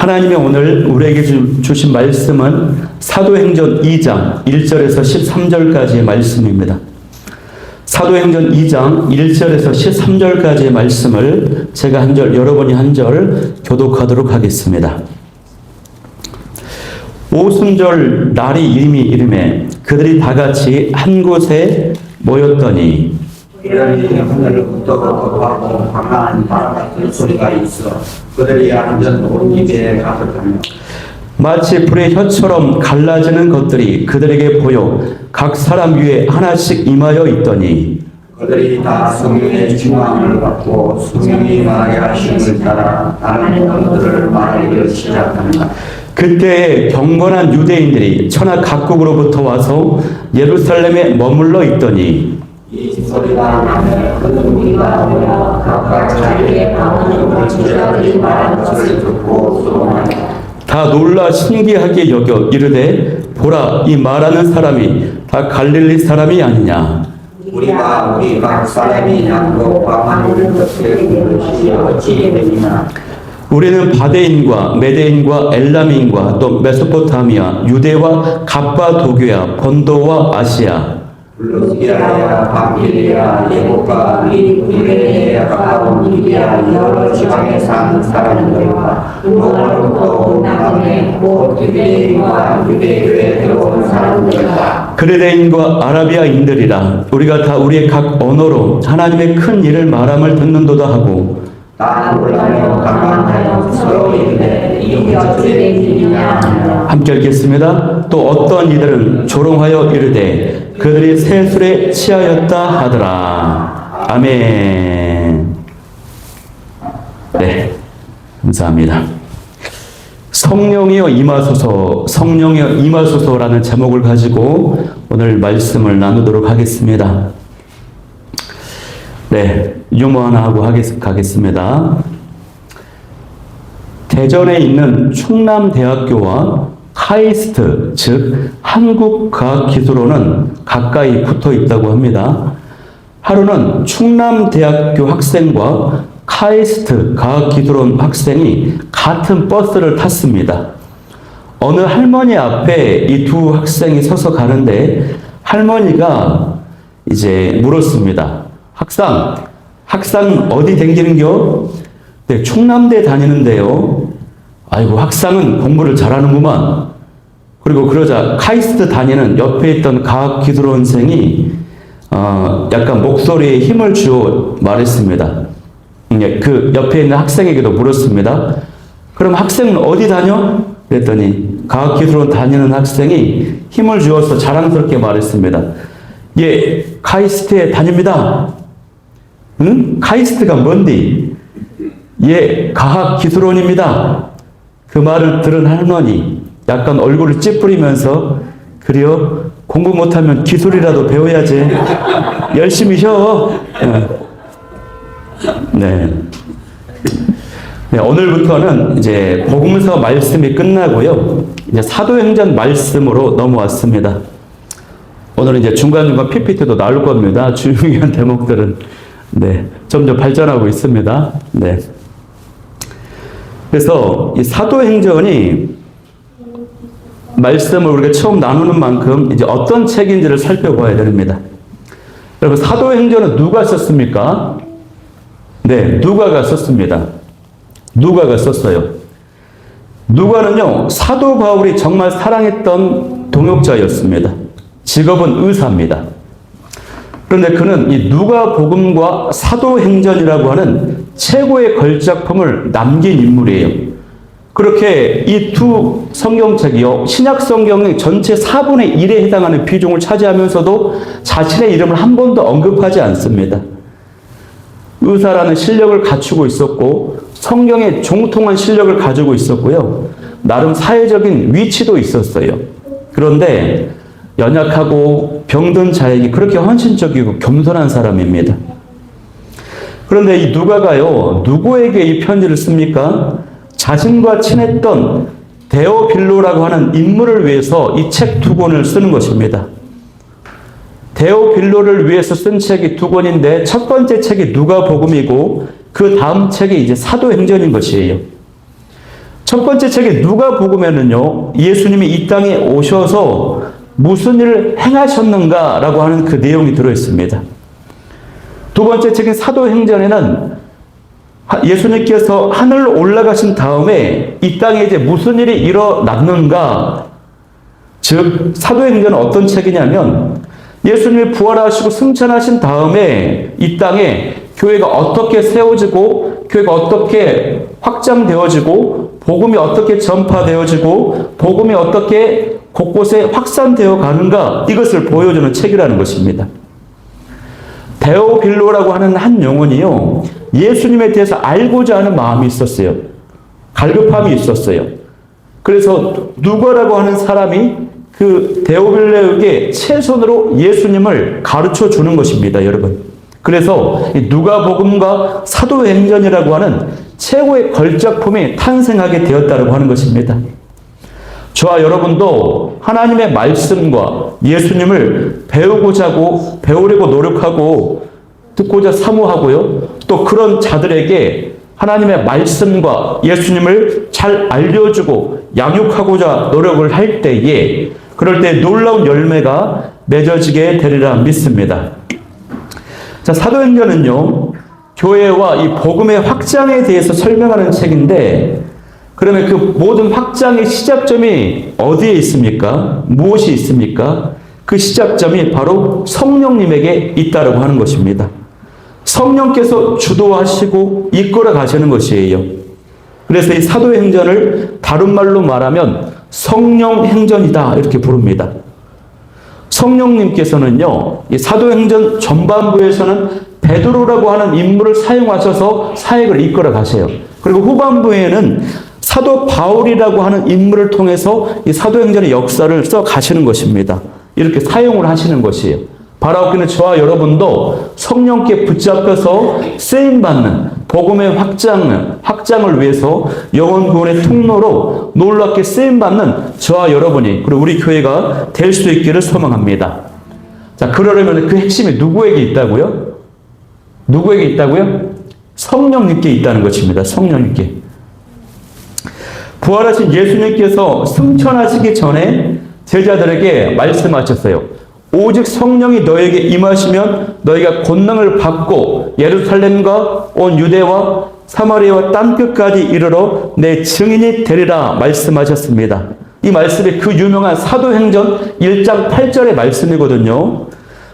하나님이 오늘 우리에게 주신 말씀은 사도행전 2장 1절에서 13절까지의 말씀입니다. 사도행전 2장 1절에서 13절까지의 말씀을 제가 한 절, 여러분이 한 절 교독하도록 하겠습니다. 오순절 날이 이름에 그들이 다 같이 한 곳에 모였더니 그들이 하늘로부터 거하고 강한 바람 같은 소리가 있어 그들이 앉은 온 입에 가득하며 마치 불의 혀처럼 갈라지는 것들이 그들에게 보여 각 사람 위에 하나씩 임하여 있더니 그들이 다 성령의 충만을 받고 성령이 말하게 하심을 따라 다른 언어들을 말하기를 시작합니다. 그때에 경건한 유대인들이 천하 각국으로부터 와서 예루살렘에 머물러 있더니 이 소리가 나며 그들 우리가 모여 각각 자기의 방언으로 제자들이 말하는 것을 듣고 소원하며 다 놀라 신기하게 여겨 이르되 보라 이 말하는 사람이 다 갈릴리 사람이 아니냐. 우리가 우리 각 사람이 양도 방언을 듣게 된 것이 어찌 되느냐. 우리는 바데인과 메데인과 엘람인과 또 메소포타미아 유대와 갑바도교야 본도와 아시아 루시아야 밤빌리아 예고가 우리에 가까운 리비아 여러 지방에 사는 사람들과 로마로부터 온 남의 곧 유대인과 유대교에 들어온 사람들과 그레데인과 아라비아인들이라 우리가 다 우리의 각 언어로 하나님의 큰 일을 말함을 듣는도다 하고 다 놀라며 감탄하여 서로 이르되 이 어찌 된 일이냐 하며 함께 읽겠습니다. 또 어떤 이들은 조롱하여 이르되 그들이 새 술에 취하였다 하더라. 아멘. 네, 감사합니다. 성령이여 임하소서, 성령이여 임하소서라는 제목을 가지고 오늘 말씀을 나누도록 하겠습니다. 네, 유머 하나 하고 가겠습니다. 대전에 있는 충남대학교와 카이스트, 즉 한국과학기술원은 가까이 붙어 있다고 합니다. 하루는 충남대학교 학생과 카이스트 과학기술원 학생이 같은 버스를 탔습니다. 어느 할머니 앞에 이 두 학생이 서서 가는데 할머니가 이제 물었습니다. 학상 어디 댕기는겨? 네, 충남대 다니는데요. 아이고, 학상은 공부를 잘하는구만. 그리고 그러자 카이스트 다니는 옆에 있던 과학기술원생이 약간 목소리에 힘을 주어 말했습니다. 그 옆에 있는 학생에게도 물었습니다. 그럼 학생은 어디 다녀? 그랬더니 과학기술원 다니는 학생이 힘을 주어서 자랑스럽게 말했습니다. 예, 카이스트에 다닙니다. 응? 카이스트가 뭔디? 예, 과학기술원입니다. 그 말을 들은 할머니 약간 얼굴을 찌푸리면서 그래요? 공부 못하면 기술이라도 배워야지. 열심히 쉬어. 네. 네, 오늘부터는 이제 복음서 말씀이 끝나고요. 이제 사도행전 말씀으로 넘어왔습니다. 오늘은 이제 중간중간 PPT도 나올 겁니다. 중요한 대목들은 네, 점점 발전하고 있습니다. 네. 그래서 이 사도행전이 말씀을 우리가 처음 나누는 만큼 이제 어떤 책인지를 살펴봐야 됩니다. 여러분, 사도행전은 누가 썼습니까? 네, 누가가 썼습니다. 누가가 썼어요. 누가는요, 사도 바울이 정말 사랑했던 동역자였습니다. 직업은 의사입니다. 그런데 그는 이 누가복음과 사도행전이라고 하는 최고의 걸작품을 남긴 인물이에요. 그렇게 이 두 성경책이요, 신약 성경의 전체 4분의 1에 해당하는 비중을 차지하면서도 자신의 이름을 한 번도 언급하지 않습니다. 의사라는 실력을 갖추고 있었고 성경에 종통한 실력을 가지고 있었고요. 나름 사회적인 위치도 있었어요. 그런데 연약하고 병든 자에게 그렇게 헌신적이고 겸손한 사람입니다. 그런데 이 누가가요, 누구에게 이 편지를 씁니까? 자신과 친했던 데오빌로라고 하는 인물을 위해서 이 책 두 권을 쓰는 것입니다. 데오빌로를 위해서 쓴 책이 두 권인데 첫 번째 책이 누가복음이고 그 다음 책이 이제 사도행전인 것이에요. 첫 번째 책에 누가복음에는요, 예수님이 이 땅에 오셔서 무슨 일을 행하셨는가라고 하는 그 내용이 들어있습니다. 두 번째 책인 사도행전에는 예수님께서 하늘로 올라가신 다음에 이 땅에 이제 무슨 일이 일어났는가, 즉 사도행전은 어떤 책이냐면 예수님이 부활하시고 승천하신 다음에 이 땅에 교회가 어떻게 세워지고 교회가 어떻게 확장되어지고 복음이 어떻게 전파되어지고 복음이 어떻게 곳곳에 확산되어 가는가, 이것을 보여주는 책이라는 것입니다. 데오빌로라고 하는 한 영혼이요, 예수님에 대해서 알고자 하는 마음이 있었어요. 갈급함이 있었어요. 그래서 누가라고 하는 사람이 그 데오빌로에게 최선으로 예수님을 가르쳐 주는 것입니다, 여러분. 그래서 누가복음과 사도행전이라고 하는 최고의 걸작품이 탄생하게 되었다고 하는 것입니다. 저와 여러분도 하나님의 말씀과 예수님을 배우려고 노력하고 듣고자 사모하고요, 또 그런 자들에게 하나님의 말씀과 예수님을 잘 알려주고 양육하고자 노력을 할 때에, 그럴 때 놀라운 열매가 맺어지게 되리라 믿습니다. 자, 사도행전은요, 교회와 이 복음의 확장에 대해서 설명하는 책인데, 그러면 그 모든 확장의 시작점이 어디에 있습니까? 무엇이 있습니까? 그 시작점이 바로 성령님에게 있다고 하는 것입니다. 성령께서 주도하시고 이끌어 가시는 것이에요. 그래서 이 사도행전을 다른 말로 말하면 성령행전이다, 이렇게 부릅니다. 성령님께서는요, 이 사도행전 전반부에서는 베드로라고 하는 인물을 사용하셔서 사역을 이끌어 가세요. 그리고 후반부에는 사도 바울이라고 하는 인물을 통해서 이 사도행전의 역사를 써 가시는 것입니다. 이렇게 사용을 하시는 것이에요. 바라옵기는 저와 여러분도 성령께 붙잡혀서 쓰임받는 복음의 확장을 위해서 영혼 구원의 통로로 놀랍게 쓰임받는 저와 여러분이, 그리고 우리 교회가 될 수 있기를 소망합니다. 자, 그러려면 그 핵심이 누구에게 있다고요? 누구에게 있다고요? 성령님께 있다는 것입니다. 성령님께. 부활하신 예수님께서 승천하시기 전에 제자들에게 말씀하셨어요. 오직 성령이 너에게 임하시면 너희가 권능을 받고 예루살렘과 온 유대와 사마리아와 땅끝까지 이르러 내 증인이 되리라 말씀하셨습니다. 이 말씀이 그 유명한 사도행전 1장 8절의 말씀이거든요.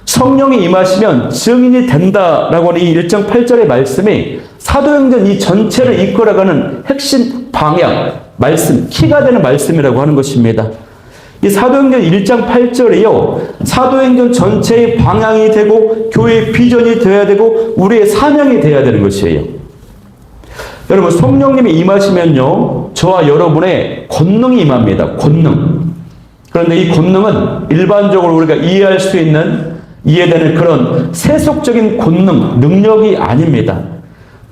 성령이 임하시면 증인이 된다라고 하는 이 1장 8절의 말씀이 사도행전 이 전체를 이끌어가는 핵심 방향, 말씀, 키가 되는 말씀이라고 하는 것입니다. 이 사도행전 1장 8절이요, 사도행전 전체의 방향이 되고 교회의 비전이 되어야 되고 우리의 사명이 되어야 되는 것이에요. 여러분, 성령님이 임하시면요, 저와 여러분의 권능이 임합니다. 권능. 그런데 이 권능은 일반적으로 우리가 이해할 수 있는, 이해되는 그런 세속적인 권능, 능력이 아닙니다.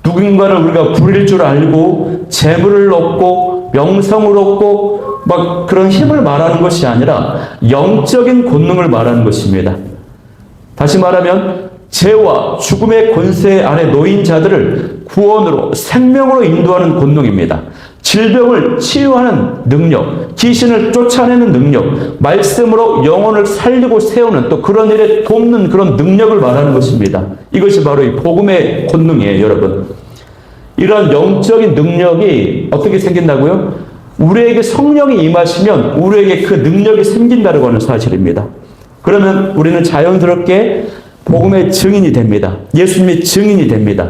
누군가를 우리가 부릴 줄 알고 재물을 얻고 명성을 얻고 막 그런 힘을 말하는 것이 아니라 영적인 권능을 말하는 것입니다. 다시 말하면 죄와 죽음의 권세 아래 놓인 자들을 구원으로, 생명으로 인도하는 권능입니다. 질병을 치유하는 능력, 귀신을 쫓아내는 능력, 말씀으로 영혼을 살리고 세우는, 또 그런 일에 돕는 그런 능력을 말하는 것입니다. 이것이 바로 이 복음의 권능이에요, 여러분. 이런 영적인 능력이 어떻게 생긴다고요? 우리에게 성령이 임하시면 우리에게 그 능력이 생긴다고 하는 사실입니다. 그러면 우리는 자연스럽게 복음의 증인이 됩니다. 예수님의 증인이 됩니다.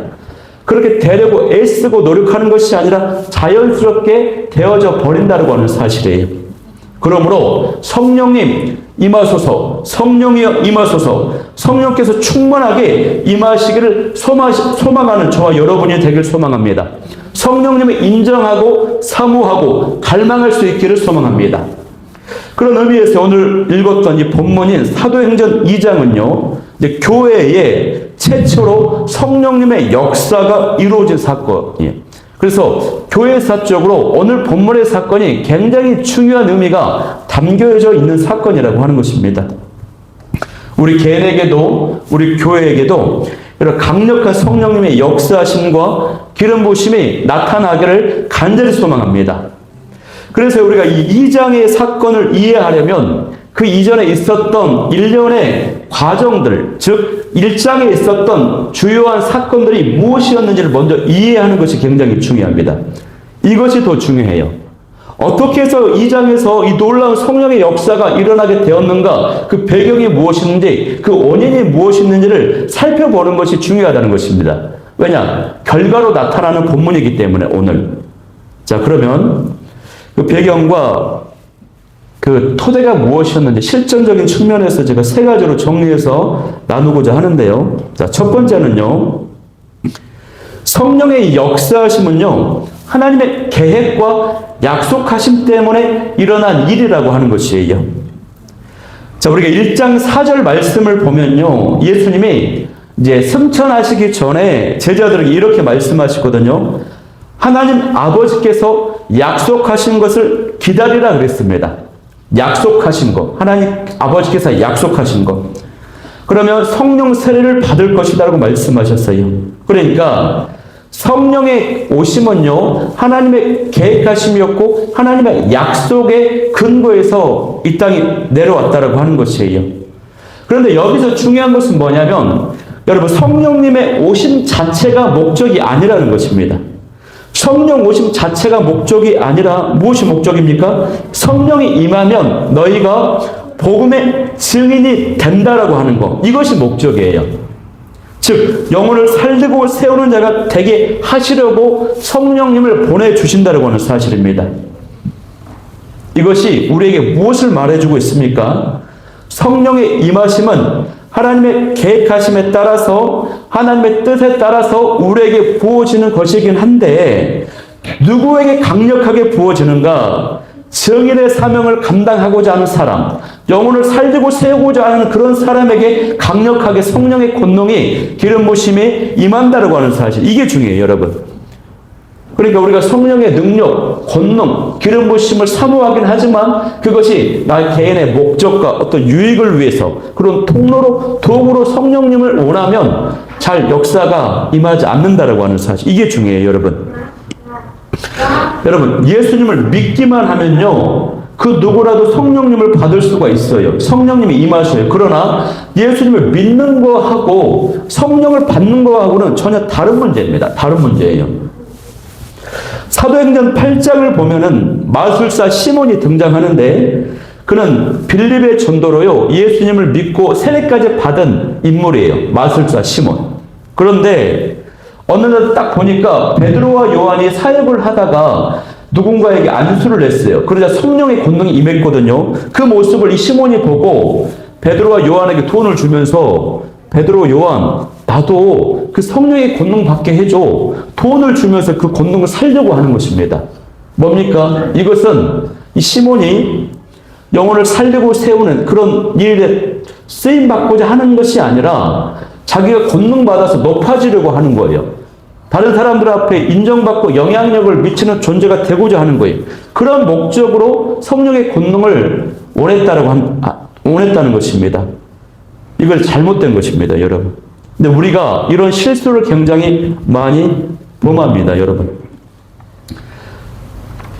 그렇게 되려고 애쓰고 노력하는 것이 아니라 자연스럽게 되어져 버린다고 하는 사실이에요. 그러므로 성령님 임하소서, 성령이여 임하소서, 성령께서 충만하게 임하시기를 소망하는 저와 여러분이 되길 소망합니다. 성령님을 인정하고 사모하고 갈망할 수 있기를 소망합니다. 그런 의미에서 오늘 읽었던 이 본문인 사도행전 2장은요, 이제 교회에 최초로 성령님의 역사가 이루어진 사건이에요. 그래서 교회사적으로 오늘 본문의 사건이 굉장히 중요한 의미가 담겨져 있는 사건이라고 하는 것입니다. 우리 개인에게도, 우리 교회에게도 이런 강력한 성령님의 역사하심과 기름 부으심이 나타나기를 간절히 소망합니다. 그래서 우리가 이 2장의 사건을 이해하려면 그 이전에 있었던 일련의 과정들, 즉 1장에 있었던 주요한 사건들이 무엇이었는지를 먼저 이해하는 것이 굉장히 중요합니다. 이것이 더 중요해요. 어떻게 해서 2장에서 이 놀라운 성령의 역사가 일어나게 되었는가, 그 배경이 무엇인지, 그 원인이 무엇인지를 살펴보는 것이 중요하다는 것입니다. 왜냐? 결과로 나타나는 본문이기 때문에 오늘. 자, 그러면 그 배경과 그 토대가 무엇이었는지 실전적인 측면에서 제가 세 가지로 정리해서 나누고자 하는데요. 자, 첫 번째는요. 성령의 역사하심은요. 하나님의 계획과 약속하심 때문에 일어난 일이라고 하는 것이에요. 자, 우리가 1장 4절 말씀을 보면요. 예수님이 이제 승천하시기 전에 제자들에게 이렇게 말씀하시거든요. 하나님 아버지께서 약속하신 것을 기다리라 그랬습니다. 약속하신 것. 하나님 아버지께서 약속하신 것. 그러면 성령 세례를 받을 것이라고 말씀하셨어요. 그러니까 성령의 오심은요, 하나님의 계획하심이었고 하나님의 약속의 근거에서 이 땅에 내려왔다라고 하는 것이에요. 그런데 여기서 중요한 것은 뭐냐면 여러분, 성령님의 오심 자체가 목적이 아니라는 것입니다. 성령 오심 자체가 목적이 아니라 무엇이 목적입니까? 성령이 임하면 너희가 복음의 증인이 된다라고 하는 것. 이것이 목적이에요. 즉 영혼을 살리고 세우는 자가 되게 하시려고 성령님을 보내주신다라고 하는 사실입니다. 이것이 우리에게 무엇을 말해주고 있습니까? 성령의 임하심은 하나님의 계획하심에 따라서 하나님의 뜻에 따라서 우리에게 부어지는 것이긴 한데 누구에게 강력하게 부어지는가? 증인의 사명을 감당하고자 하는 사람, 영혼을 살리고 세우고자 하는 그런 사람에게 강력하게 성령의 권능이 기름 부심이 임한다라고 하는 사실, 이게 중요해요, 여러분. 그러니까 우리가 성령의 능력, 권능, 기름 부심을 사모하긴 하지만 그것이 나 개인의 목적과 어떤 유익을 위해서 그런 통로로, 도구로 성령님을 원하면 잘 역사가 임하지 않는다라고 하는 사실, 이게 중요해요, 여러분. 여러분, 예수님을 믿기만 하면요, 그 누구라도 성령님을 받을 수가 있어요. 성령님이 임하셔요. 그러나 예수님을 믿는 거하고 성령을 받는 거하고는 전혀 다른 문제입니다. 다른 문제예요. 사도행전 8장을 보면은 마술사 시몬이 등장하는데 그는 빌립의 전도로요, 예수님을 믿고 세례까지 받은 인물이에요. 마술사 시몬. 그런데 어느 날 딱 보니까 베드로와 요한이 사역을 하다가 누군가에게 안수를 했어요. 그러자 성령의 권능이 임했거든요. 그 모습을 이 시몬이 보고 베드로와 요한에게 돈을 주면서 베드로, 요한, 나도 그 성령의 권능 받게 해줘. 돈을 주면서 그 권능을 살려고 하는 것입니다. 뭡니까? 이것은 이 시몬이 영혼을 살리고 세우는 그런 일에 쓰임받고자 하는 것이 아니라 자기가 권능 받아서 높아지려고 하는 거예요. 다른 사람들 앞에 인정받고 영향력을 미치는 존재가 되고자 하는 거예요. 그런 목적으로 성령의 권능을 원했다는 것입니다. 이걸 잘못된 것입니다, 여러분. 근데 우리가 이런 실수를 굉장히 많이 범합니다, 여러분.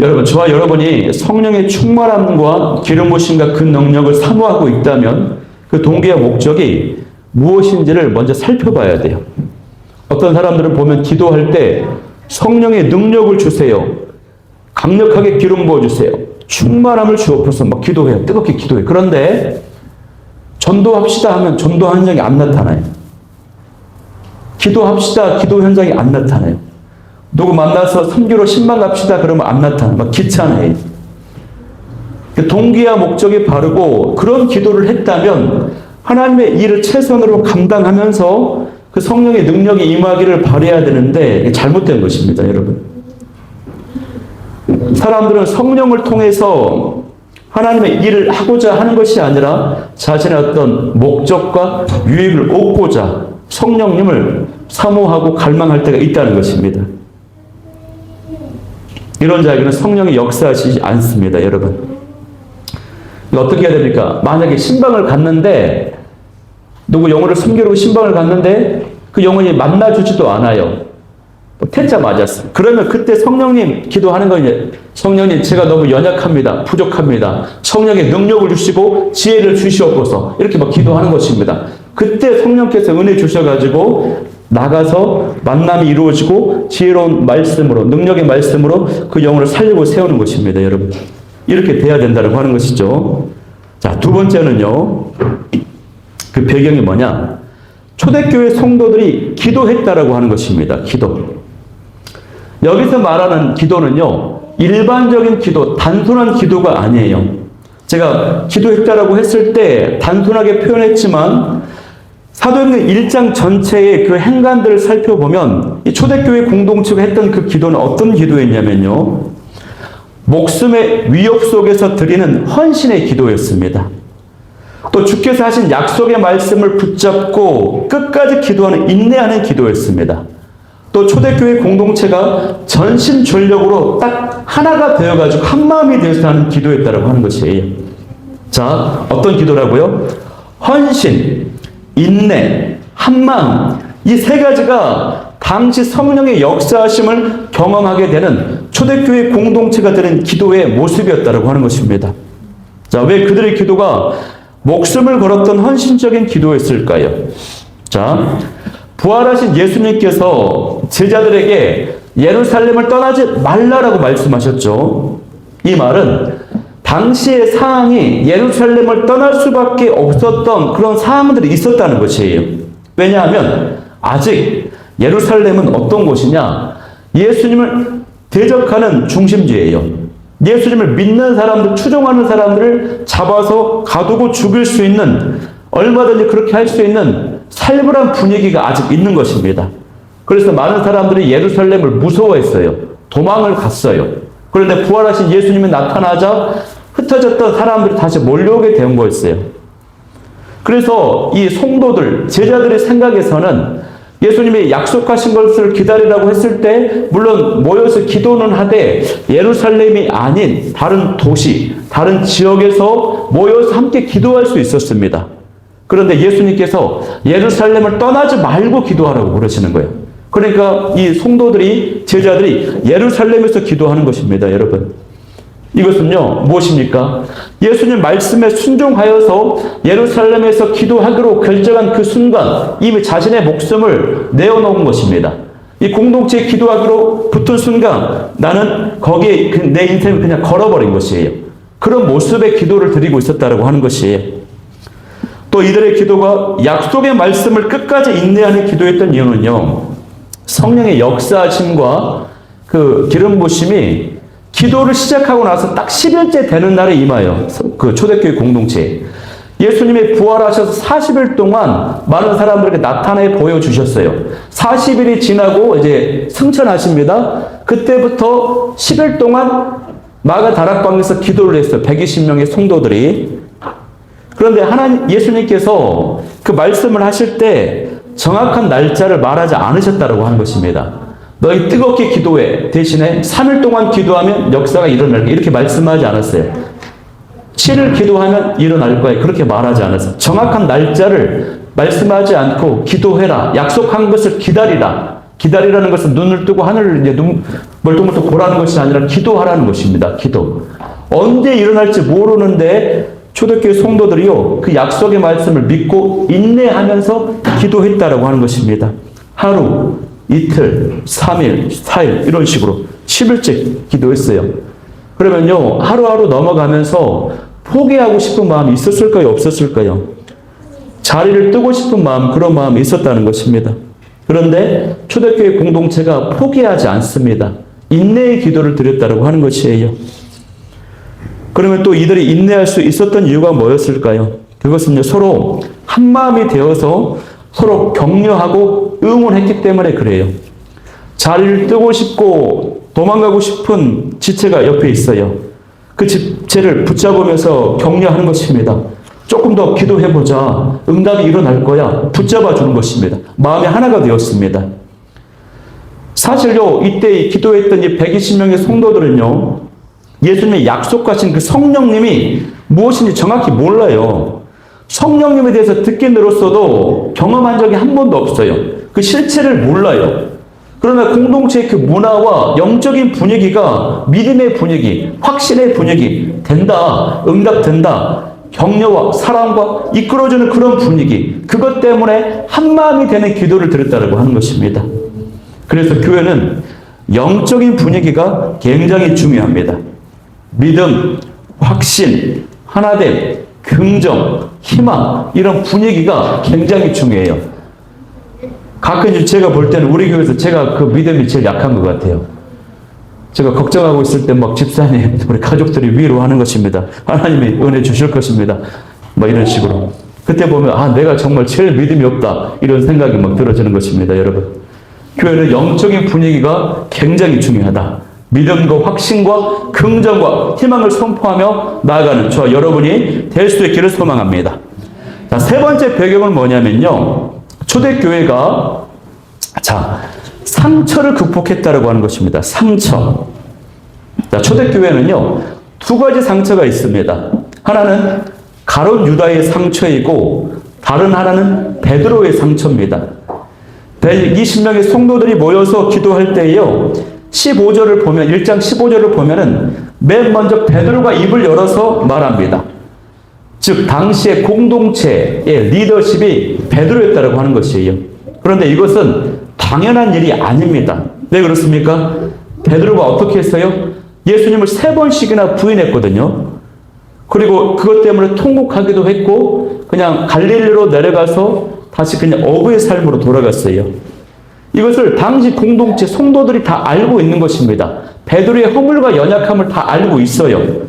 여러분, 저와 여러분이 성령의 충만함과 기름 부심과 그 능력을 사모하고 있다면 그 동기와 목적이 무엇인지를 먼저 살펴봐야 돼요. 어떤 사람들은 보면 기도할 때 성령의 능력을 주세요. 강력하게 기름 부어주세요. 충만함을 주옵소서 막 기도해요. 뜨겁게 기도해요. 그런데 전도합시다 하면 전도 현장이 안 나타나요. 기도합시다, 기도 현장이 안 나타나요. 누구 만나서 선교로 신방 갑시다 그러면 안 나타나요. 막 귀찮아요. 동기와 목적이 바르고 그런 기도를 했다면 하나님의 일을 최선으로 감당하면서 그 성령의 능력이 임하기를 바라야 되는데 이게 잘못된 것입니다, 여러분. 사람들은 성령을 통해서 하나님의 일을 하고자 하는 것이 아니라 자신의 어떤 목적과 유익을 얻고자 성령님을 사모하고 갈망할 때가 있다는 것입니다. 이런 자에게는 성령이 역사하시지 않습니다, 여러분. 어떻게 해야 됩니까? 만약에 신방을 갔는데 누구 영혼을 섬기려고 신방을 갔는데 그 영혼이 만나주지도 않아요. 태자 맞았어. 그러면 그때 성령님 기도하는 거냐? 성령님, 제가 너무 연약합니다. 부족합니다. 성령의 능력을 주시고 지혜를 주시옵소서. 이렇게 막 기도하는 것입니다. 그때 성령께서 은혜 주셔가지고 나가서 만남이 이루어지고 지혜로운 말씀으로, 능력의 말씀으로 그 영혼을 살리고 세우는 것입니다, 여러분. 이렇게 돼야 된다고 하는 것이죠. 자, 두 번째는요. 그 배경이 뭐냐? 초대교회 성도들이 기도했다라고 하는 것입니다. 기도. 여기서 말하는 기도는요, 일반적인 기도, 단순한 기도가 아니에요. 제가 기도했다라고 했을 때 단순하게 표현했지만 사도행전 1장 전체의 그 행간들을 살펴보면 이 초대교회 공동체가 했던 그 기도는 어떤 기도였냐면요, 목숨의 위협 속에서 드리는 헌신의 기도였습니다. 또 주께서 하신 약속의 말씀을 붙잡고 끝까지 기도하는, 인내하는 기도였습니다. 또 초대교회 공동체가 전심전력으로 딱 하나가 되어가지고 한 마음이 되어서 하는 기도였다고 하는 것이에요. 자, 어떤 기도라고요? 헌신, 인내, 한마음, 이 세 가지가 당시 성령의 역사하심을 경험하게 되는 초대교회 공동체가 되는 기도의 모습이었다고 하는 것입니다. 자, 왜 그들의 기도가 목숨을 걸었던 헌신적인 기도였을까요? 자, 부활하신 예수님께서 제자들에게 예루살렘을 떠나지 말라라고 말씀하셨죠. 이 말은 당시의 상황이 예루살렘을 떠날 수밖에 없었던 그런 상황들이 있었다는 것이에요. 왜냐하면 아직 예루살렘은 어떤 곳이냐? 예수님을 대적하는 중심지예요. 예수님을 믿는 사람들, 추종하는 사람들을 잡아서 가두고 죽일 수 있는, 얼마든지 그렇게 할 수 있는 살벌한 분위기가 아직 있는 것입니다. 그래서 많은 사람들이 예루살렘을 무서워했어요. 도망을 갔어요. 그런데 부활하신 예수님이 나타나자 흩어졌던 사람들이 다시 몰려오게 된 거였어요. 그래서 이 성도들, 제자들의 생각에서는 예수님이 약속하신 것을 기다리라고 했을 때 물론 모여서 기도는 하되 예루살렘이 아닌 다른 도시, 다른 지역에서 모여서 함께 기도할 수 있었습니다. 그런데 예수님께서 예루살렘을 떠나지 말고 기도하라고 그러시는 거예요. 그러니까 이 성도들이, 제자들이 예루살렘에서 기도하는 것입니다, 여러분. 이것은요, 무엇입니까? 예수님 말씀에 순종하여서 예루살렘에서 기도하기로 결정한 그 순간 이미 자신의 목숨을 내어놓은 것입니다. 이 공동체에 기도하기로 붙은 순간 나는 거기에 내 인생을 그냥 걸어버린 것이에요. 그런 모습의 기도를 드리고 있었다고 하는 것이에요. 또 이들의 기도가 약속의 말씀을 끝까지 인내하는 기도였던 이유는요, 성령의 역사하심과 그 기름 부심이 기도를 시작하고 나서 딱 10일째 되는 날에 임하여 그 초대교회 공동체에 예수님이 부활하셔서 40일 동안 많은 사람들에게 나타내 보여주셨어요. 40일이 지나고 이제 승천하십니다. 그때부터 10일 동안 마가 다락방에서 기도를 했어요. 120명의 성도들이. 그런데 예수님께서 그 말씀을 하실 때 정확한 날짜를 말하지 않으셨다고 하는 것입니다. 너희 뜨겁게 기도해. 대신에 3일 동안 기도하면 역사가 일어날 거야. 이렇게 말씀하지 않았어요. 7일 기도하면 일어날 거야. 그렇게 말하지 않았어요. 정확한 날짜를 말씀하지 않고 기도해라. 약속한 것을 기다리라. 기다리라는 것은 눈을 뜨고 하늘을 이제 멀뚱멀뚱 보라는 것이 아니라 기도하라는 것입니다. 기도. 언제 일어날지 모르는데 초대교회 성도들이요, 그 약속의 말씀을 믿고 인내하면서 기도했다라고 하는 것입니다. 하루, 이틀, 3일, 4일 이런 식으로 10일째 기도했어요. 그러면요, 하루하루 넘어가면서 포기하고 싶은 마음이 있었을까요? 없었을까요? 자리를 뜨고 싶은 마음, 그런 마음이 있었다는 것입니다. 그런데 초대교회 공동체가 포기하지 않습니다. 인내의 기도를 드렸다고 하는 것이에요. 그러면 또 이들이 인내할 수 있었던 이유가 뭐였을까요? 그것은요, 서로 한 마음이 되어서 서로 격려하고 응원했기 때문에 그래요. 자리를 뜨고 싶고 도망가고 싶은 지체가 옆에 있어요. 그 지체를 붙잡으면서 격려하는 것입니다. 조금 더 기도해보자. 응답이 일어날 거야. 붙잡아 주는 것입니다. 마음이 하나가 되었습니다. 사실요, 이때 기도했던 이 120명의 성도들은요, 예수님의 약속하신 그 성령님이 무엇인지 정확히 몰라요. 성령님에 대해서 듣긴 들었어도 경험한 적이 한 번도 없어요. 그 실체를 몰라요. 그러나 공동체의 그 문화와 영적인 분위기가 믿음의 분위기, 확신의 분위기, 된다, 응답된다, 격려와 사랑과 이끌어주는 그런 분위기, 그것 때문에 한마음이 되는 기도를 드렸다고 하는 것입니다. 그래서 교회는 영적인 분위기가 굉장히 중요합니다. 믿음, 확신, 하나됨, 긍정, 희망, 이런 분위기가 굉장히 중요해요. 가끔 제가 볼 때는 우리 교회에서 제가 그 믿음이 제일 약한 것 같아요. 제가 걱정하고 있을 때 막 집사님, 우리 가족들이 위로하는 것입니다. 하나님이 은혜 주실 것입니다. 막 이런 식으로. 그때 보면, 아, 내가 정말 제일 믿음이 없다. 이런 생각이 막 들어지는 것입니다, 여러분. 교회는 영적인 분위기가 굉장히 중요하다. 믿음과 확신과 긍정과 희망을 선포하며 나아가는 저와 여러분이 될 수 있기를 소망합니다. 자, 세 번째 배경은 뭐냐면요. 초대교회가, 자, 상처를 극복했다라고 하는 것입니다. 상처. 자, 초대교회는요, 두 가지 상처가 있습니다. 하나는 가룟 유다의 상처이고, 다른 하나는 베드로의 상처입니다. 120명의 성도들이 모여서 기도할 때에요, 15절을 보면, 1장 15절을 보면은 맨 먼저 베드로가 입을 열어서 말합니다. 즉, 당시의 공동체의 리더십이 베드로였다고 하는 것이에요. 그런데 이것은 당연한 일이 아닙니다. 왜 그렇습니까? 베드로가 어떻게 했어요? 예수님을 3번씩이나 부인했거든요. 그리고 그것 때문에 통곡하기도 했고, 그냥 갈릴리로 내려가서 다시 그냥 어부의 삶으로 돌아갔어요. 이것을 당시 공동체 성도들이 다 알고 있는 것입니다. 베드로의 허물과 연약함을 다 알고 있어요.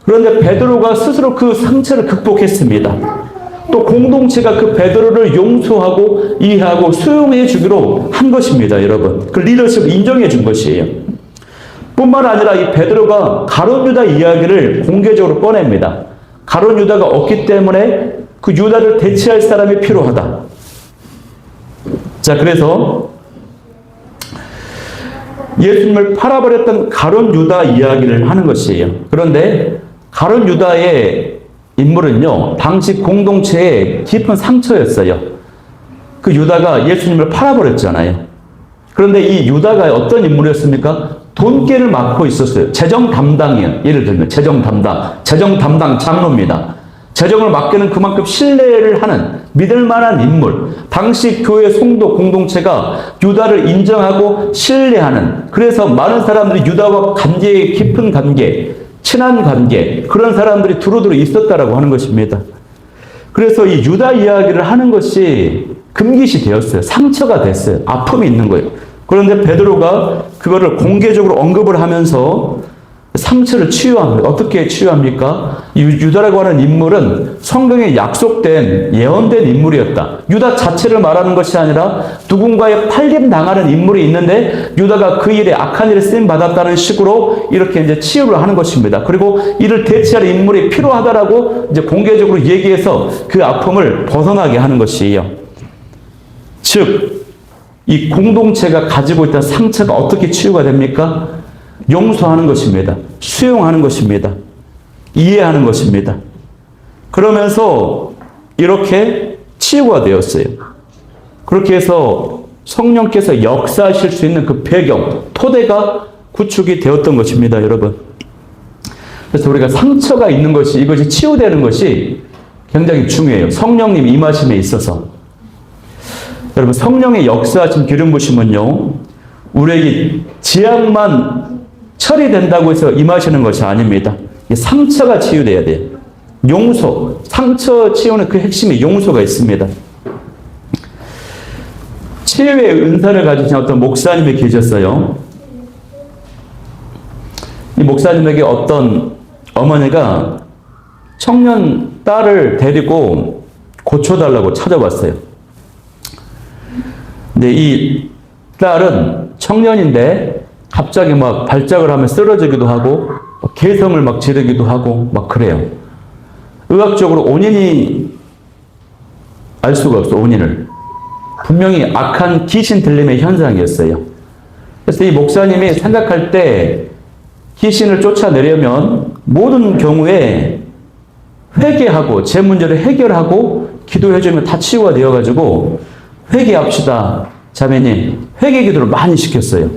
그런데 베드로가 스스로 그 상처를 극복했습니다. 또 공동체가 그 베드로를 용서하고 이해하고 수용해 주기로 한 것입니다, 여러분. 그 리더십을 인정해 준 것이에요. 뿐만 아니라 이 베드로가 가룟 유다 이야기를 공개적으로 꺼냅니다. 가룟 유다가 없기 때문에 그 유다를 대체할 사람이 필요하다. 자, 그래서 예수님을 팔아버렸던 가룟 유다 이야기를 하는 것이에요. 그런데 가룟 유다의 인물은요, 당시 공동체의 깊은 상처였어요. 그 유다가 예수님을 팔아버렸잖아요. 그런데 이 유다가 어떤 인물이었습니까? 돈깨를 맡고 있었어요. 재정 담당이에요. 예를 들면 재정 담당 장로입니다. 재정을 맡기는 그만큼 신뢰를 하는 믿을 만한 인물. 당시 교회 성도 공동체가 유다를 인정하고 신뢰하는, 그래서 많은 사람들이 유다와 관계의 깊은 관계, 친한 관계, 그런 사람들이 두루두루 있었다라고 하는 것입니다. 그래서 이 유다 이야기를 하는 것이 금기시 되었어요. 상처가 됐어요. 아픔이 있는 거예요. 그런데 베드로가 그거를 공개적으로 언급을 하면서 상처를 치유합니다. 어떻게 치유합니까? 유다라고 하는 인물은 성경에 약속된 예언된 인물이었다. 유다 자체를 말하는 것이 아니라 누군가의 팔림당하는 인물이 있는데 유다가 그 일에 악한 일에 쓰임 받았다는 식으로 이렇게 이제 치유를 하는 것입니다. 그리고 이를 대체할 인물이 필요하다라고 이제 공개적으로 얘기해서 그 아픔을 벗어나게 하는 것이에요. 즉, 이 공동체가 가지고 있던 상처가 어떻게 치유가 됩니까? 용서하는 것입니다. 수용하는 것입니다. 이해하는 것입니다. 그러면서 이렇게 치유가 되었어요. 그렇게 해서 성령께서 역사하실 수 있는 그 배경, 토대가 구축이 되었던 것입니다, 여러분. 그래서 우리가 상처가 있는 것이, 이것이 치유되는 것이 굉장히 중요해요. 성령님 임하심에 있어서. 여러분, 성령의 역사하신 기름 부심은요, 우리에게 지향만 처리된다고 해서 임하시는 것이 아닙니다. 상처가 치유돼야 돼요. 용서, 상처 치유는 그 핵심에 용서가 있습니다. 치유의 은사를 가지신 어떤 목사님이 계셨어요. 이 목사님에게 어떤 어머니가 청년 딸을 데리고 고쳐달라고 찾아왔어요. 근데 이 딸은 청년인데 갑자기 막 발작을 하면 쓰러지기도 하고 개성을 막 지르기도 하고 막 그래요. 의학적으로 원인이 알 수가 없어, 원인을. 분명히 악한 귀신 들림의 현상이었어요. 그래서 이 목사님이 생각할 때 귀신을 쫓아내려면 모든 경우에 회개하고 제 문제를 해결하고 기도해주면 다 치유가 되어가지고 회개합시다. 자매님, 회개 기도를 많이 시켰어요.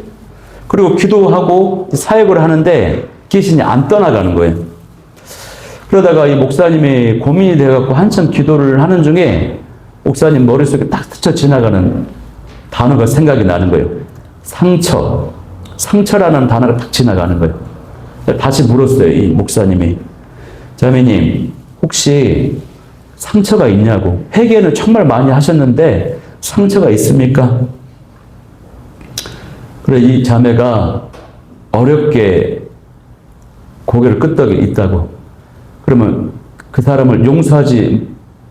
그리고 기도하고 사역을 하는데 귀신이 안 떠나가는 거예요. 그러다가 이 목사님이 고민이 돼갖고 한참 기도를 하는 중에 목사님 머릿속에 딱 스쳐 지나가는 단어가 생각이 나는 거예요. 상처. 상처라는 단어가 딱 지나가는 거예요. 다시 물었어요, 이 목사님이. 자매님, 혹시 상처가 있냐고. 회개는 정말 많이 하셨는데 상처가 있습니까? 그래, 이 자매가 어렵게 고개를 끄덕이 있다고. 그러면 그 사람을 용서하지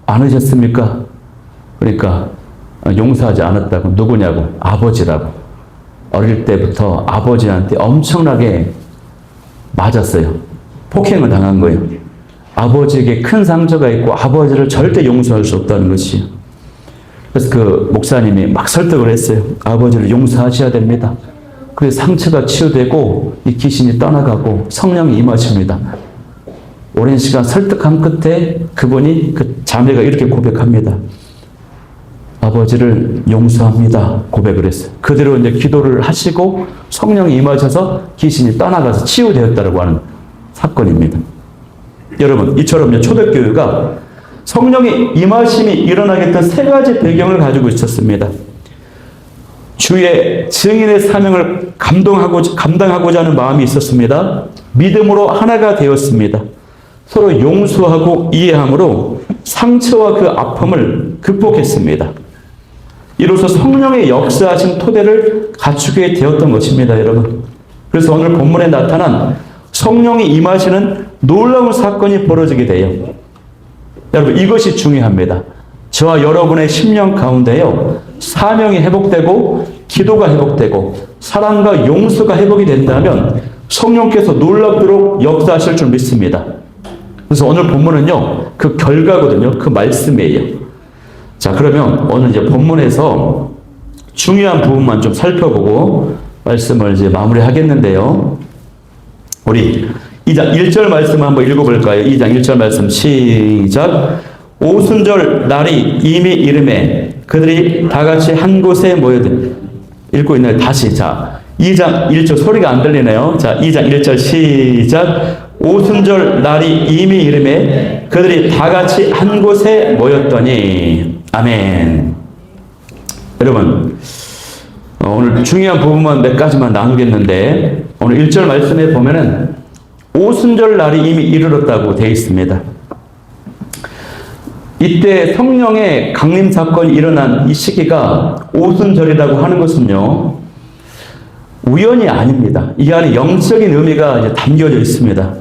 않으셨습니까? 그러니까 용서하지 않았다고. 누구냐고? 아버지라고. 어릴 때부터 아버지한테 엄청나게 맞았어요. 폭행을 당한 거예요. 아버지에게 큰 상처가 있고 아버지를 절대 용서할 수 없다는 것이요. 그래서 그 목사님이 막 설득을 했어요. 아버지를 용서하셔야 됩니다. 그래서 상처가 치유되고 이 귀신이 떠나가고 성령이 임하십니다. 오랜 시간 설득한 끝에 그분이, 그 자매가 이렇게 고백합니다. 아버지를 용서합니다. 고백을 했어요. 그대로 이제 기도를 하시고 성령이 임하셔서 귀신이 떠나가서 치유되었다고 하는 사건입니다. 여러분, 이처럼 초대교회가 성령의 임하심이 일어나겠던 세 가지 배경을 가지고 있었습니다. 주의 증인의 사명을 감당하고자 하는 마음이 있었습니다. 믿음으로 하나가 되었습니다. 서로 용서하고 이해함으로 상처와 그 아픔을 극복했습니다. 이로써 성령의 역사하신 토대를 갖추게 되었던 것입니다, 여러분. 그래서 오늘 본문에 나타난 성령이 임하시는 놀라운 사건이 벌어지게 돼요. 여러분, 이것이 중요합니다. 저와 여러분의 심령 가운데요, 사명이 회복되고 기도가 회복되고 사랑과 용서가 회복이 된다면 성령께서 놀랍도록 역사하실 줄 믿습니다. 그래서 오늘 본문은요, 그 결과거든요. 그 말씀이에요. 자, 그러면 오늘 이제 본문에서 중요한 부분만 좀 살펴보고 말씀을 이제 마무리하겠는데요. 우리 2장 1절 말씀 한번 읽어볼까요? 2장 1절 말씀 시작. 오순절 날이 이미 이름에 그들이 다 같이 한 곳에 모여든. 읽고 있나요? 다시. 자, 2장 1절 소리가 안 들리네요. 자, 2장 1절 시작. 오순절 날이 이미 이름에 그들이 다 같이 한 곳에 모였더니. 아멘. 여러분, 오늘 중요한 부분만 몇 가지만 나누겠는데, 오늘 1절 말씀에 보면은 오순절 날이 이미 이르렀다고 되어 있습니다. 이때 성령의 강림 사건이 일어난 이 시기가 오순절이라고 하는 것은요, 우연이 아닙니다. 이 안에 영적인 의미가 이제 담겨져 있습니다.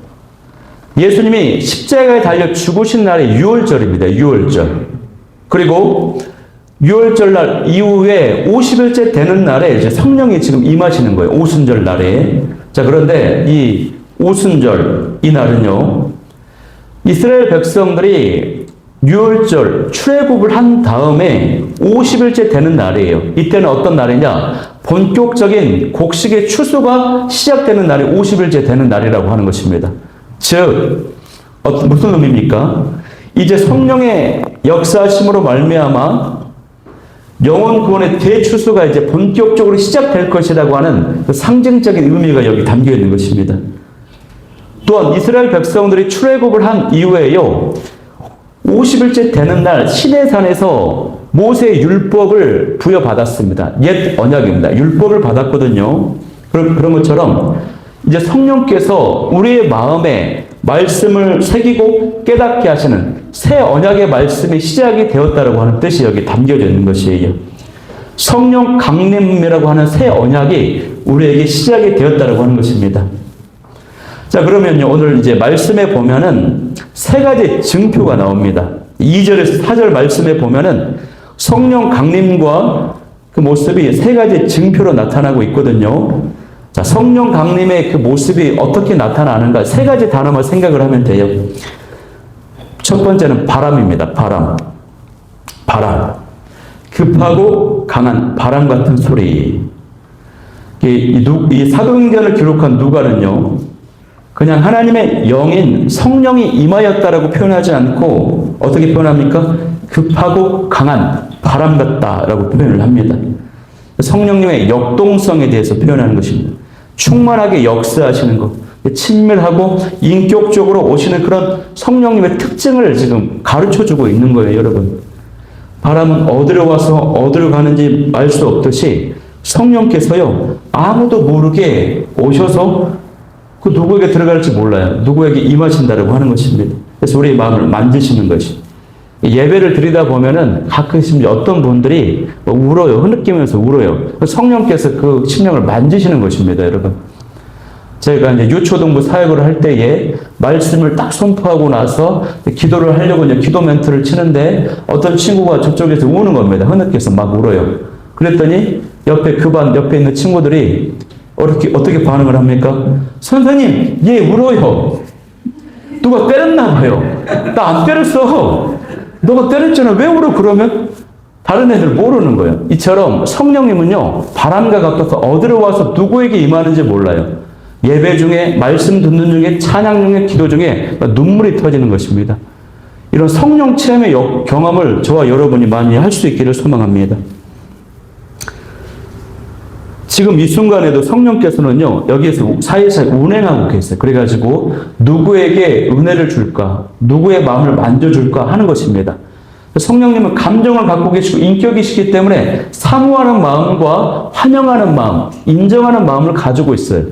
예수님이 십자가에 달려 죽으신 날이 유월절입니다. 유월절. 그리고 유월절 날 이후에 50일째 되는 날에 이제 성령이 지금 임하시는 거예요. 오순절 날에. 자, 그런데 이 오순절, 이 날은요, 이스라엘 백성들이 유월절 출애굽을 한 다음에 50일째 되는 날이에요. 이때는 어떤 날이냐? 본격적인 곡식의 추수가 시작되는 날이 50일째 되는 날이라고 하는 것입니다. 즉, 무슨 의미입니까? 이제 성령의 역사심으로 말미암아 영혼 구원의 대추수가 이제 본격적으로 시작될 것이라고 하는 그 상징적인 의미가 여기 담겨 있는 것입니다. 또한 이스라엘 백성들이 출애굽을 한 이후에요, 50일째 되는 날 시내산에서 모세의 율법을 부여받았습니다. 옛 언약입니다. 율법을 받았거든요. 그런 것처럼 이제 성령께서 우리의 마음에 말씀을 새기고 깨닫게 하시는 새 언약의 말씀이 시작이 되었다고 하는 뜻이 여기 담겨져 있는 것이에요. 성령 강림이라고 하는 새 언약이 우리에게 시작이 되었다고 하는 것입니다. 자, 그러면요, 오늘 이제 말씀에 보면은 세 가지 증표가 나옵니다. 2절에서 4절 말씀에 보면은 성령 강림과 그 모습이 세 가지 증표로 나타나고 있거든요. 자, 성령 강림의 그 모습이 어떻게 나타나는가? 세 가지 단어만 생각을 하면 돼요. 첫 번째는 바람입니다. 바람. 바람. 급하고 강한 바람 같은 소리. 이 사도행전을 기록한 누가는요, 그냥 하나님의 영인 성령이 임하였다라고 표현하지 않고 어떻게 표현합니까? 급하고 강한 바람 같다라고 표현을 합니다. 성령님의 역동성에 대해서 표현하는 것입니다. 충만하게 역사하시는 것, 친밀하고 인격적으로 오시는 그런 성령님의 특징을 지금 가르쳐주고 있는 거예요, 여러분. 바람은 어디로 와서 어디로 가는지 알 수 없듯이 성령께서요, 아무도 모르게 오셔서 그 누구에게 들어갈지 몰라요. 누구에게 임하신다라고 하는 것입니다. 그래서 우리의 마음을 만지시는 것이. 예배를 드리다 보면은 가끔씩 어떤 분들이 울어요. 흐느끼면서 울어요. 성령께서 그 심령을 만지시는 것입니다, 여러분. 제가 이제 유초등부 사역을 할 때에 말씀을 딱 선포하고 나서 기도를 하려고 이제 기도 멘트를 치는데 어떤 친구가 저쪽에서 우는 겁니다. 흐느껴서 막 울어요. 그랬더니 옆에 그 반 옆에 있는 친구들이 어떻게 반응을 합니까? 선생님, 얘 울어요. 누가 때렸나 봐요. 나 안 때렸어. 너가 때렸잖아. 왜 울어 그러면? 다른 애들 모르는 거예요. 이처럼 성령님은요, 바람과 같아서 어디로 와서 누구에게 임하는지 몰라요. 예배 중에, 말씀 듣는 중에, 찬양 중에, 기도 중에 눈물이 터지는 것입니다. 이런 성령 체험의 경험을 저와 여러분이 많이 할 수 있기를 소망합니다. 지금 이 순간에도 성령께서는요, 여기에서 사이사이 운행하고 계세요. 그래가지고 누구에게 은혜를 줄까, 누구의 마음을 만져줄까 하는 것입니다. 성령님은 감정을 갖고 계시고 인격이시기 때문에 사모하는 마음과 환영하는 마음, 인정하는 마음을 가지고 있어요.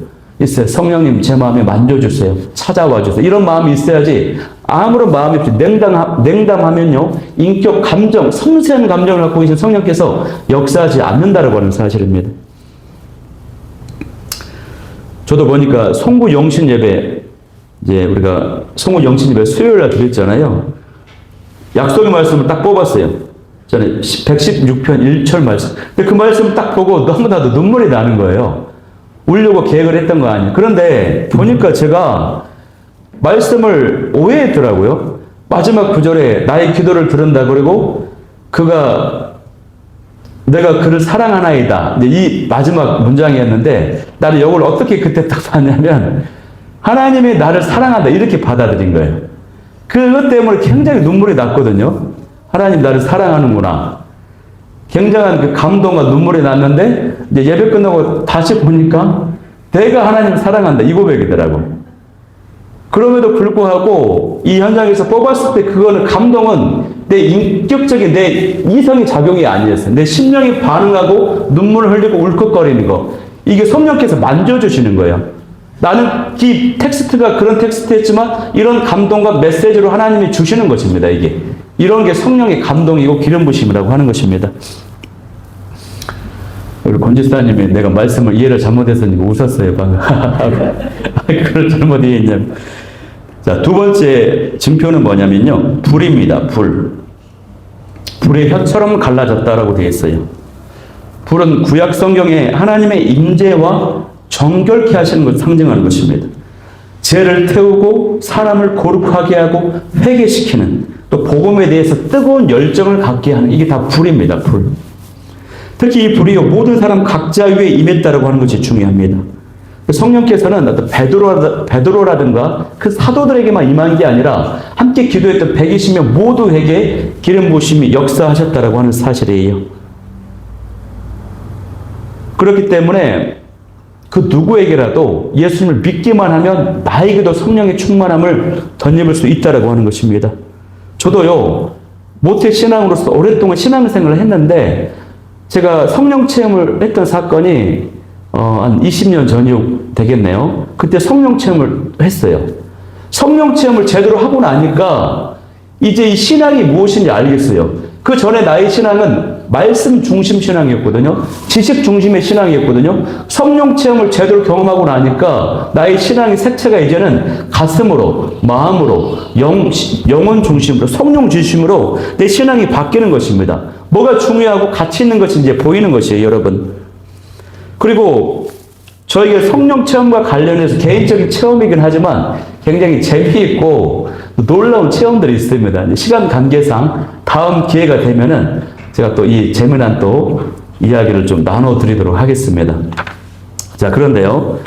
성령님 제 마음에 만져주세요. 찾아와 주세요. 이런 마음이 있어야지 아무런 마음이 없이 냉담하면요, 인격, 감정, 섬세한 감정을 갖고 계신 성령께서 역사하지 않는다라고 하는 사실입니다. 저도 보니까 송구 영신 예배, 이제 우리가 송구 영신 예배 수요일 날 드렸잖아요. 약속의 말씀을 딱 뽑았어요. 저는 116편 1절 말씀. 근데 그 말씀을 딱 보고 너무나도 눈물이 나는 거예요. 울려고 계획을 했던 거 아니에요. 그런데 보니까 제가 말씀을 오해했더라고요. 마지막 구절에 나의 기도를 들은다 그리고 내가 그를 사랑하나이다. 이 마지막 문장이었는데 나는 이걸 어떻게 그때 딱 봤냐면 하나님이 나를 사랑한다 이렇게 받아들인 거예요. 그것 때문에 굉장히 눈물이 났거든요. 하나님 나를 사랑하는구나. 굉장한 그 감동과 눈물이 났는데 이제 예배 끝나고 다시 보니까 내가 하나님을 사랑한다 이 고백이더라고. 그럼에도 불구하고 이 현장에서 뽑았을 때 그거는 감동은 내 인격적인 내 이성의 작용이 아니었어요. 내 심령이 반응하고 눈물을 흘리고 울컥거리는 거. 이게 성령께서 만져주시는 거예요. 나는 이 텍스트가 그런 텍스트였지만 이런 감동과 메시지로 하나님이 주시는 것입니다. 이게. 이런 게 성령의 감동이고 기름 부심이라고 하는 것입니다. 우리 권지사님이 내가 말씀을 이해를 잘못해서 웃었어요. 방금. 그걸 잘못 이해했냐면. 자, 두 번째 증표는 뭐냐면요. 불입니다. 불. 불의 혀처럼 갈라졌다라고 되어 있어요. 불은 구약 성경에 하나님의 임재와 정결케 하시는 것을 상징하는 것입니다. 죄를 태우고 사람을 거룩하게 하고 회개시키는 또 복음에 대해서 뜨거운 열정을 갖게 하는 이게 다 불입니다. 불. 특히 이 불이 모든 사람 각자 위에 임했다라고 하는 것이 중요합니다. 성령께서는 어떤 베드로라든가 그 사도들에게만 임한 게 아니라 함께 기도했던 120명 모두에게 기름 부심이 역사하셨다라고 하는 사실이에요. 그렇기 때문에 그 누구에게라도 예수님을 믿기만 하면 나에게도 성령의 충만함을 덧입을 수 있다라고 하는 것입니다. 저도요, 모태 신앙으로서 오랫동안 신앙생활을 했는데 제가 성령 체험을 했던 사건이 한 20년 전이 되겠네요. 그때 성령 체험을 했어요. 성령 체험을 제대로 하고 나니까 이제 이 신앙이 무엇인지 알겠어요. 그 전에 나의 신앙은 말씀 중심 신앙이었거든요. 지식 중심의 신앙이었거든요. 성령 체험을 제대로 경험하고 나니까 나의 신앙의 색채가 이제는 가슴으로, 마음으로, 영혼 중심으로, 성령 중심으로 내 신앙이 바뀌는 것입니다. 뭐가 중요하고 가치 있는 것이 이제 보이는 것이에요, 여러분. 그리고 저에게 성령 체험과 관련해서 개인적인 체험이긴 하지만 굉장히 재미있고 놀라운 체험들이 있습니다. 시간 관계상 다음 기회가 되면은 제가 또 이 재미난 또 이야기를 좀 나눠드리도록 하겠습니다. 자, 그런데요.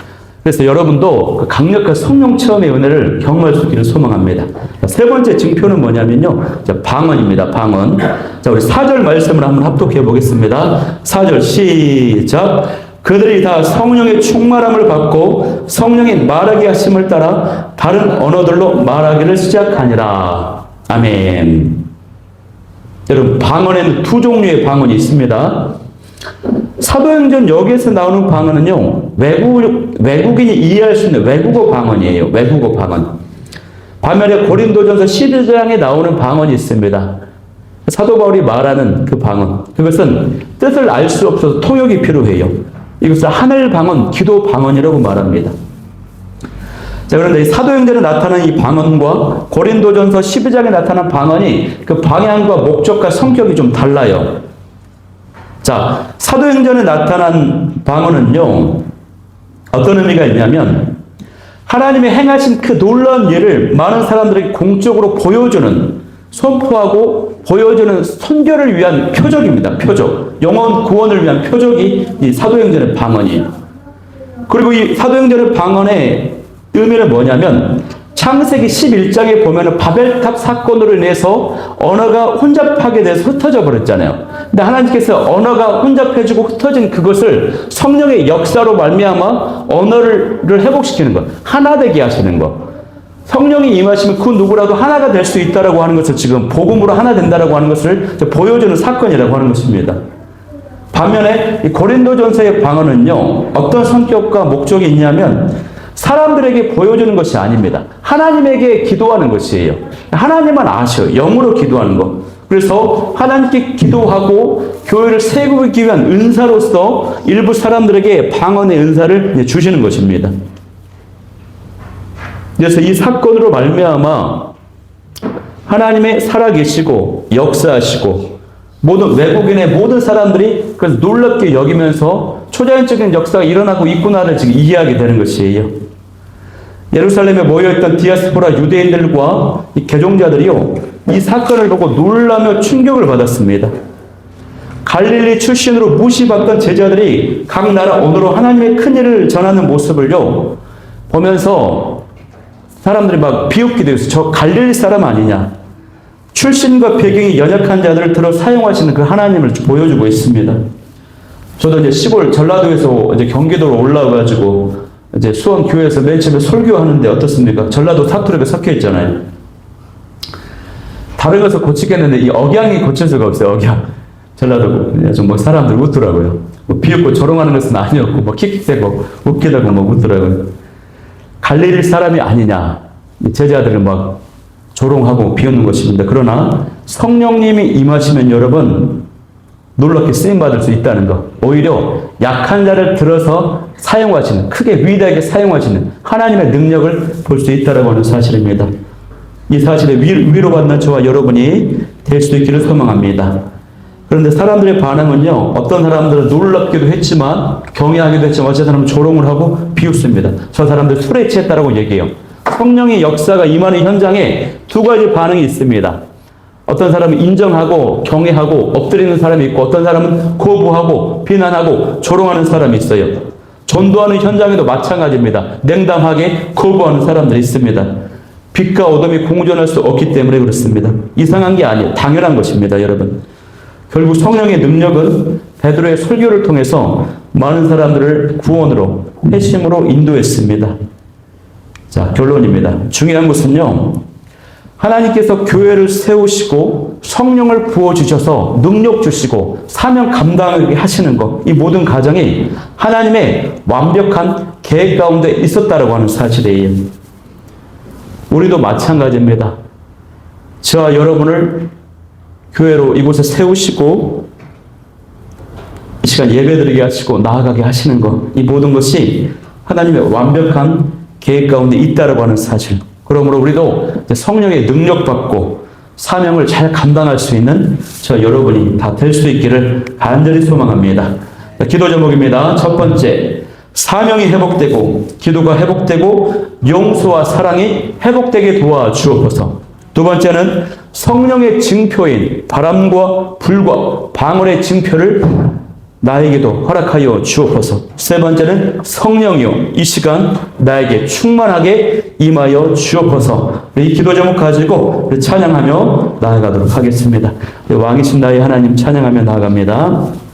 그래서 여러분도 그 강력한 성령 체험의 은혜를 경험할 수 있기를 소망합니다. 세 번째 증표는 뭐냐면요. 방언입니다. 방언. 자, 우리 4절 말씀을 한번 합독해 보겠습니다. 4절 시작. 그들이 다 성령의 충만함을 받고 성령의 말하게 하심을 따라 다른 언어들로 말하기를 시작하니라. 아멘. 여러분, 방언에는 두 종류의 방언이 있습니다. 사도행전 여기에서 나오는 방언은요, 외국인이 이해할 수 있는 외국어 방언이에요. 외국어 방언. 반면에 고린도전서 12장에 나오는 방언이 있습니다. 사도 바울이 말하는 그 방언. 그것은 뜻을 알 수 없어서 통역이 필요해요. 이것을 하늘 방언, 기도 방언이라고 말합니다. 자, 그런데 사도행전에 나타난 이 방언과 고린도전서 12장에 나타난 방언이 그 방향과 목적과 성격이 좀 달라요. 자, 사도행전에 나타난 방언은요, 어떤 의미가 있냐면, 하나님이 행하신 그 놀라운 일을 많은 사람들에게 공적으로 보여주는, 선포하고 보여주는 선교를 위한 표적입니다. 표적. 영혼 구원을 위한 표적이 이 사도행전의 방언이에요. 그리고 이 사도행전의 방언의 의미는 뭐냐면, 창세기 11장에 보면은 바벨탑 사건으로 인해서 언어가 혼잡하게 돼서 흩어져 버렸잖아요. 근데 하나님께서 언어가 혼잡해지고 흩어진 그것을 성령의 역사로 말미암아 언어를 회복시키는 것, 하나 되게 하시는 것. 성령이 임하시면 그 누구라도 하나가 될 수 있다라고 하는 것을 지금 복음으로 하나 된다라고 하는 것을 보여주는 사건이라고 하는 것입니다. 반면에 이 고린도전서의 방언은요, 어떤 성격과 목적이 있냐면 사람들에게 보여주는 것이 아닙니다. 하나님에게 기도하는 것이에요. 하나님만 아셔요. 영으로 기도하는 것. 그래서 하나님께 기도하고 교회를 세우기 위한 은사로서 일부 사람들에게 방언의 은사를 주시는 것입니다. 그래서 이 사건으로 말미암아 하나님의 살아계시고 역사하시고 모든 외국인의 모든 사람들이 그래서 놀랍게 여기면서 초자연적인 역사가 일어나고 있구나를 지금 이해하게 되는 것이에요. 예루살렘에 모여있던 디아스포라 유대인들과 이 개종자들이요, 이 사건을 보고 놀라며 충격을 받았습니다. 갈릴리 출신으로 무시받던 제자들이 각 나라 언어로 하나님의 큰일을 전하는 모습을요 보면서 사람들이 막 비웃기도 해서 저 갈릴리 사람 아니냐, 출신과 배경이 연약한 자들을 들어 사용하시는 그 하나님을 보여주고 있습니다. 저도 이제 시골 전라도에서 이제 경기도로 올라와가지고 이제 수원 교회에서 맨 처음에 설교하는데 어떻습니까? 전라도 사투리가 섞여 있잖아요. 다른 것을 고치겠는데 이 억양이 고칠 수가 없어요. 억양. 전라도 좀 뭐 사람들 웃더라고요. 뭐 비웃고 조롱하는 것은 아니었고 뭐 킥킥대고 웃기다고 뭐 웃더라고요. 갈릴리 사람이 아니냐. 제자들을 막 조롱하고 비웃는 것입니다. 그러나 성령님이 임하시면 여러분 놀랍게 쓰임받을 수 있다는 것. 오히려 약한 자를 들어서 사용하시는, 크게 위대하게 사용하시는 하나님의 능력을 볼 수 있다라고 하는 사실입니다. 이 사실에 위로받는 저와 여러분이 될 수 있기를 소망합니다. 그런데 사람들의 반응은요, 어떤 사람들은 놀랍기도 했지만, 경외하기도 했지만, 어떤 사람은 조롱을 하고 비웃습니다. 저 사람들 술에 취했다라고 얘기해요. 성령의 역사가 임하는 현장에 두 가지 반응이 있습니다. 어떤 사람은 인정하고 경외하고 엎드리는 사람이 있고 어떤 사람은 거부하고 비난하고 조롱하는 사람이 있어요. 전도하는 현장에도 마찬가지입니다. 냉담하게 거부하는 사람들이 있습니다. 빛과 어둠이 공존할 수 없기 때문에 그렇습니다. 이상한 게 아니에요. 당연한 것입니다, 여러분. 결국 성령의 능력은 베드로의 설교를 통해서 많은 사람들을 구원으로, 회심으로 인도했습니다. 자, 결론입니다. 중요한 것은요, 하나님께서 교회를 세우시고 성령을 부어주셔서 능력 주시고 사명 감당하게 하시는 것, 이 모든 과정이 하나님의 완벽한 계획 가운데 있었다라고 하는 사실이에요. 우리도 마찬가지입니다. 저와 여러분을 교회로 이곳에 세우시고 이 시간 예배드리게 하시고 나아가게 하시는 것, 이 모든 것이 하나님의 완벽한 계획 가운데 있다라고 하는 사실. 그러므로 우리도 성령의 능력받고 사명을 잘 감당할 수 있는 저 여러분이 다 될 수 있기를 간절히 소망합니다. 기도 제목입니다. 첫 번째, 사명이 회복되고 기도가 회복되고 용서와 사랑이 회복되게 도와주옵소서. 두 번째는 성령의 증표인 바람과 불과 방언의 증표를 나에게도 허락하여 주옵소서. 세 번째는 성령이요 이 시간 나에게 충만하게 임하여 주옵소서. 이 기도 제목 가지고 찬양하며 나아가도록 하겠습니다. 왕이신 나의 하나님 찬양하며 나아갑니다.